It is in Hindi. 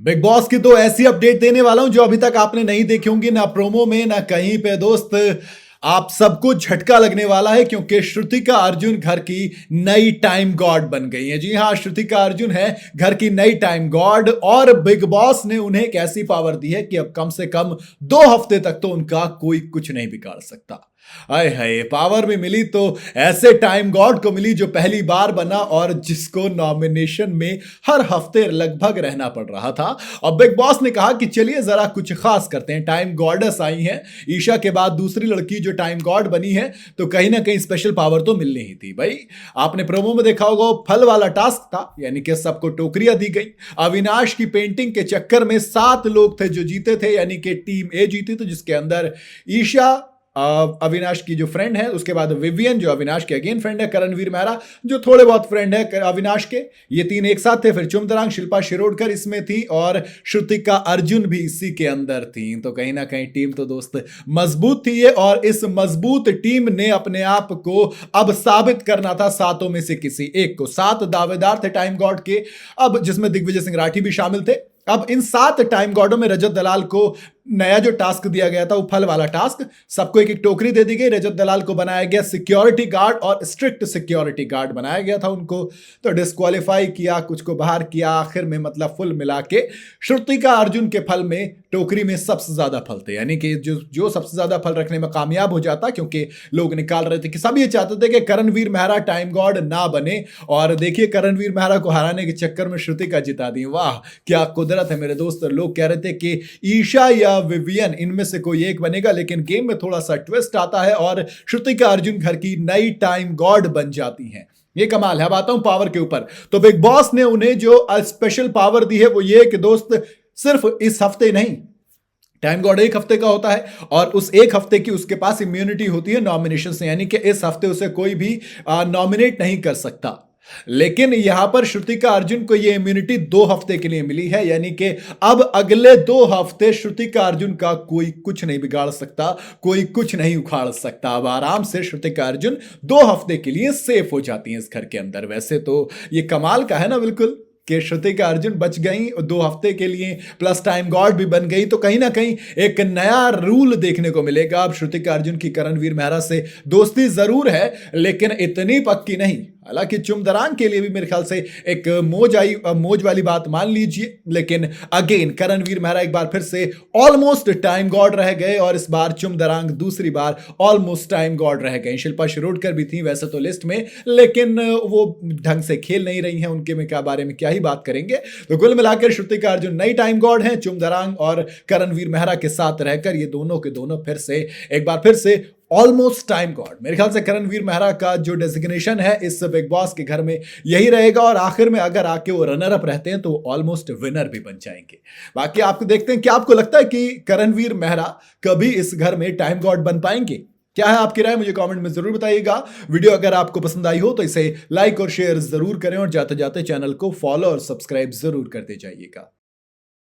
बिग बॉस की तो ऐसी अपडेट देने वाला हूं जो अभी तक आपने नहीं देखी होंगी, ना प्रोमो में ना कहीं पे दोस्त। आप सबको झटका लगने वाला है क्योंकि श्रुतिका अर्जुन घर की नई टाइम गॉड बन गई है। जी हां, श्रुतिका अर्जुन है घर की नई टाइम गॉड और बिग बॉस ने उन्हें एक ऐसी पावर दी है कि अब कम से कम 2 हफ्ते तक तो उनका कोई कुछ नहीं बिगाड़ सकता। आय हाय, पावर भी मिली तो ऐसे टाइम गॉड को मिली जो पहली बार बना और जिसको नॉमिनेशन में हर हफ्ते लगभग रहना पड़ रहा था। अब बिग बॉस ने कहा कि चलिए जरा कुछ खास करते हैं। टाइम गॉडेस आई हैं, ईशा के बाद दूसरी लड़की जो टाइम गॉड बनी है, तो कहीं ना कहीं स्पेशल पावर तो मिलनी ही थी भाई। आपने प्रोमो में देखा होगा, वो फल वाला टास्क था, यानी कि सबको टोकरियां दी गई। अविनाश की पेंटिंग के चक्कर में 7 लोग थे जो जीते थे, यानी कि टीम ए जीती थी, जिसके अंदर ईशा अविनाश की जो फ्रेंड है, उसके बाद विवियन जो अविनाश के अगेन फ्रेंड है, करणवीर मेहरा जो थोड़े बहुत फ्रेंड है अविनाश के, ये 3 एक साथ थे। फिर चुमदरांग, शिल्पा शिरोडकर इसमें थी और श्रुतिका अर्जुन भी इसी के अंदर थी। तो कहीं ना कहीं टीम तो दोस्त मजबूत थी ये, और इस मजबूत टीम ने अपने आप को अब साबित करना था 7 में से किसी एक को। 7 दावेदार थे टाइम गॉड के, अब जिसमें दिग्विजय सिंह राठी भी शामिल थे। अब इन 7 टाइम गॉडों में रजत दलाल को नया जो टास्क दिया गया था, वो फल वाला टास्क, सबको एक एक टोकरी दे दी गई। रजत दलाल को बनाया गया सिक्योरिटी गार्ड और स्ट्रिक्ट सिक्योरिटी गार्ड बनाया गया था उनको, तो डिस्क्वालीफाई किया, कुछ को बाहर किया। आखिर में मतलब फुल मिला के श्रुतिका अर्जुन के फल में टोकरी में सबसे ज्यादा फल थे, यानी कि जो सबसे ज्यादा फल रखने में कामयाब हो जाता, क्योंकि लोग निकाल रहे थे कि सब ये चाहते थे कि करणवीर मेहरा टाइम गॉड ना बने, और देखिए करणवीर मेहरा को हराने के चक्कर में श्रुतिका जिता दी। वाह क्या कुदरत है मेरे दोस्त। लोग कह रहे थे कि ईशा या विवियन इनमें से कोई एक बनेगा, लेकिन गेम में थोड़ा सा ट्विस्ट आता है और श्रुतिका अर्जुन घर की नई टाइम गॉड बन जाती हैं। ये कमाल है। अब आता हूं पावर के ऊपर। तो बिग बॉस ने उन्हें जो स्पेशल पावर दी है वो ये कि दोस्त सिर्फ इस हफ्ते नहीं, टाइम गॉड 1 हफ्ते का होता है और उस 1 हफ्ते की उसके पास इम्यूनिटी होती है नॉमिनेशन से, यानी कि इस हफ्ते उसे कोई भी नॉमिनेट नहीं कर सकता। लेकिन यहां पर श्रुतिका अर्जुन को यह इम्यूनिटी 2 हफ्ते के लिए मिली है, यानी कि अब अगले 2 हफ्ते श्रुतिका अर्जुन का कोई कुछ नहीं बिगाड़ सकता, कोई कुछ नहीं उखाड़ सकता। अब आराम से श्रुतिका अर्जुन 2 हफ्ते के लिए सेफ हो जाती हैं इस घर के अंदर। वैसे तो यह कमाल का है ना बिल्कुल, कि श्रुतिका अर्जुन बच गई 2 हफ्ते के लिए, प्लस टाइम गॉड भी बन गई। तो कहीं ना कहीं एक नया रूल देखने को मिलेगा। अब श्रुतिका अर्जुन की करणवीर मेहरा से दोस्ती जरूर है, लेकिन इतनी पक्की नहीं। हालांकि चुमदरांग के लिए भी मेरे ख्याल से एक मौज वाली बात मान लीजिए, लेकिन अगेन करणवीर मेहरा एक बार फिर से ऑलमोस्ट टाइम गॉड रह गए, और इस बार चुमदरांग दूसरी बार ऑलमोस्ट टाइम गॉड रह गए। शिल्पा शिरोडकर भी थी वैसे तो लिस्ट में, लेकिन वो ढंग से खेल नहीं रही हैं, उनके में क्या बारे में क्या ही बात करेंगे। तो कुल मिलाकर श्रुतिका अर्जुन नई टाइम गॉड हैं, चुमदरांग और करणवीर मेहरा के साथ रहकर ये दोनों के दोनों फिर से एक बार फिर से ऑलमोस्ट टाइम गॉड। मेरे ख्याल से करणवीर मेहरा का जो डेजिग्नेशन है इस बिग बॉस के घर में यही रहेगा, और आखिर में अगर आके वो रनर अप रहते हैं तो ऑलमोस्ट विनर भी बन जाएंगे। बाकी आपको देखते हैं, क्या आपको लगता है कि करणवीर मेहरा कभी इस घर में टाइम गॉड बन पाएंगे? क्या है आपकी राय, मुझे कमेंट में जरूर बताइएगा। वीडियो अगर आपको पसंद आई हो तो इसे लाइक और शेयर जरूर करें, और जाते जाते चैनल को फॉलो और सब्सक्राइब जरूर करते जाइएगा।